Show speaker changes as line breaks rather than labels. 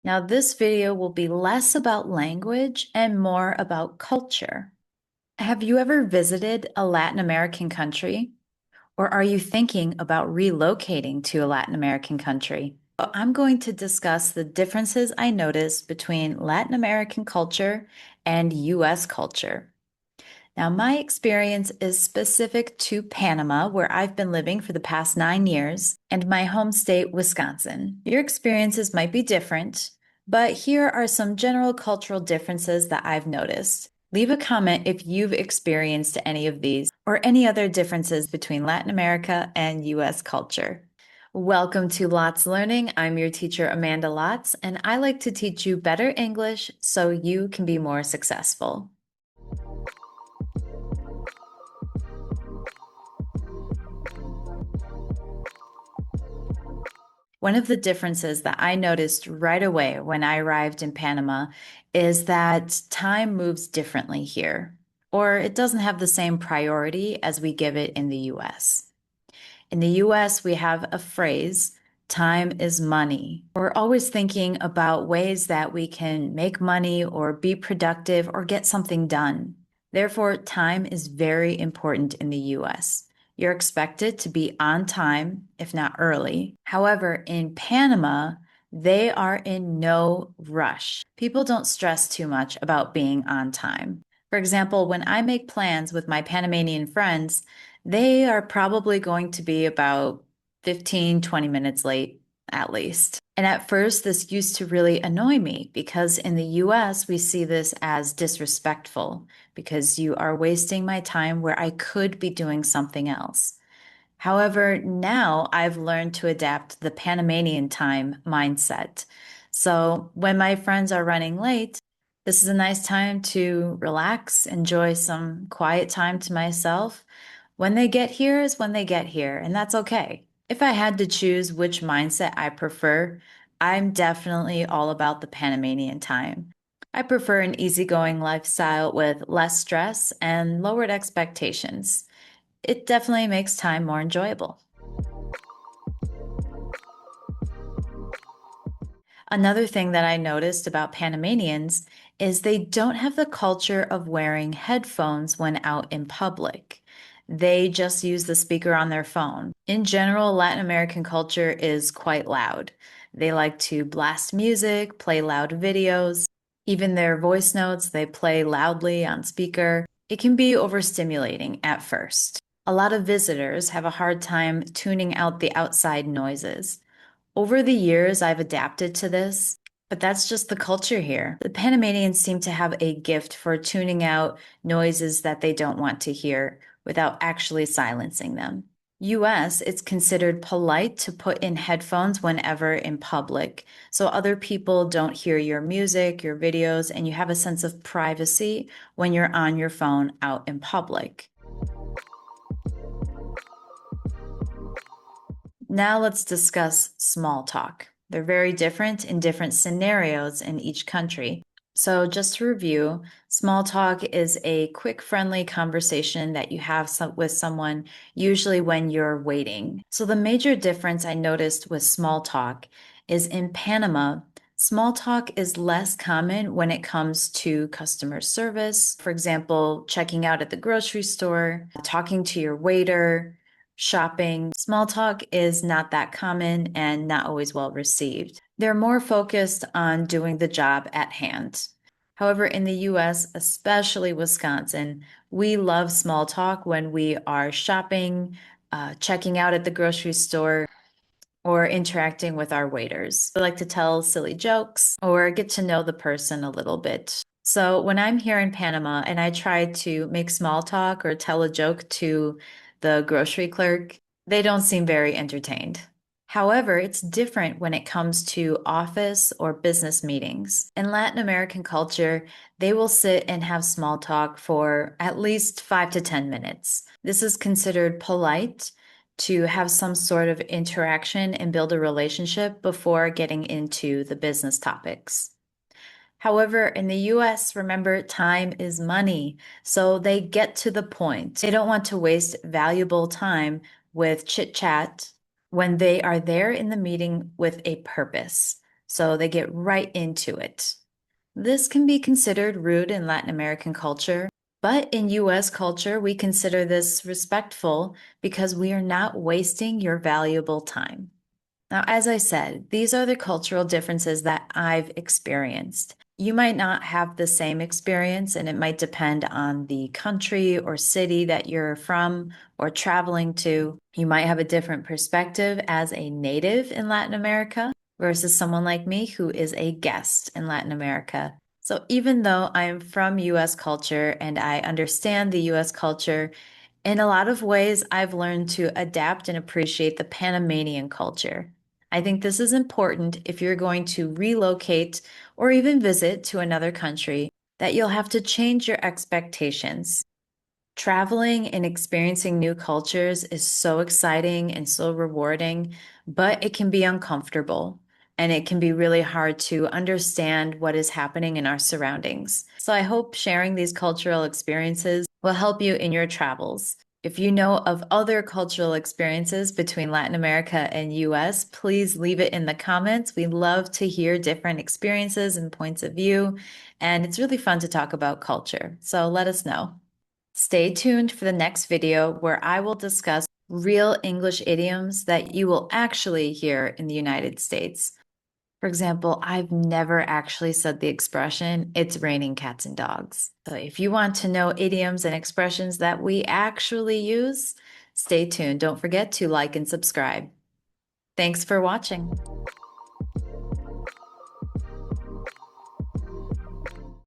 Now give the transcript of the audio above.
Now, this video will be less about language and more about culture. Have you ever visited a Latin American country? Or are you thinking about relocating to a Latin American country? I'm going to discuss the differences I noticed between Latin American culture and US culture. Now, my experience is specific to Panama, where I've been living for the past 9 years, and my home state, Wisconsin. Your experiences might be different, but here are some general cultural differences that I've noticed. Leave a comment if you've experienced any of these or any other differences between Latin America and US culture. Welcome to Lots Learning. I'm your teacher, Amanda Lots, and I like to teach you better English so you can be more successful. One of the differences that I noticed right away when I arrived in Panama is that time moves differently here, or it doesn't have the same priority as we give it in the US. In the US, we have a phrase, time is money. We're always thinking about ways that we can make money or be productive or get something done. Therefore, time is very important in the US. You're expected to be on time, if not early. However, in Panama, they are in no rush. People don't stress too much about being on time. For example, when I make plans with my Panamanian friends, they are probably going to be about 15, 20 minutes late at least. And at first, this used to really annoy me because in the US, we see this as disrespectful because you are wasting my time where I could be doing something else. However, now I've learned to adapt the Panamanian time mindset. So when my friends are running late, this is a nice time to relax, enjoy some quiet time to myself. When they get here is when they get here, and that's okay. If I had to choose which mindset I prefer, I'm definitely all about the Panamanian time. I prefer an easygoing lifestyle with less stress and lowered expectations. It definitely makes time more enjoyable. Another thing that I noticed about Panamanians is they don't have the culture of wearing headphones when out in public. They just use the speaker on their phone. In general, Latin American culture is quite loud. They like to blast music, play loud videos. Even their voice notes, they play loudly on speaker. It can be overstimulating at first. A lot of visitors have a hard time tuning out the outside noises. Over the years, I've adapted to this, but that's just the culture here. The Panamanians seem to have a gift for tuning out noises that they don't want to hear without actually silencing them. US, it's considered polite to put in headphones whenever in public, so other people don't hear your music, your videos, and you have a sense of privacy when you're on your phone out in public. Now let's discuss small talk. They're very different in different scenarios in each country. So, just to review, small talk is a quick, friendly conversation that you have with someone, usually when you're waiting. So, the major difference I noticed with small talk is in Panama, small talk is less common when it comes to customer service. For example, checking out at the grocery store, talking to your waiter, shopping. Small talk is not that common and not always well received. They're more focused on doing the job at hand. However, in the US, especially Wisconsin, we love small talk when we are shopping, checking out at the grocery store, or interacting with our waiters. We like to tell silly jokes or get to know the person a little bit. So when I'm here in Panama and I try to make small talk or tell a joke to the grocery clerk, they don't seem very entertained. However, it's different when it comes to office or business meetings. In Latin American culture, they will sit and have small talk for at least 5 to 10 minutes. This is considered polite to have some sort of interaction and build a relationship before getting into the business topics. However, in the US, remember, time is money, so they get to the point. They don't want to waste valuable time with chit chat when they are there in the meeting with a purpose. so they get right into it. This can be considered rude in Latin American culture, but in US culture, we consider this respectful because we are not wasting your valuable time. Now, as I said, these are the cultural differences that I've experienced. You might not have the same experience, and it might depend on the country or city that you're from or traveling to. You might have a different perspective as a native in Latin America versus someone like me who is a guest in Latin America. So, even though I am from US culture and I understand the US culture, in a lot of ways, I've learned to adapt and appreciate the Panamanian culture. I think this is important if you're going to relocate or even visit to another country, that you'll have to change your expectations. Traveling and experiencing new cultures is so exciting and so rewarding, but it can be uncomfortable and it can be really hard to understand what is happening in our surroundings. So I hope sharing these cultural experiences will help you in your travels. If you know of other cultural experiences between Latin America and US, please leave it in the comments. We love to hear different experiences and points of view, and it's really fun to talk about culture. So let us know. Stay tuned for the next video where I will discuss real English idioms that you will actually hear in the United States. For example, I've never actually said the expression, it's raining cats and dogs. So if you want to know idioms and expressions that we actually use, stay tuned. Don't forget to like and subscribe. Thanks for watching.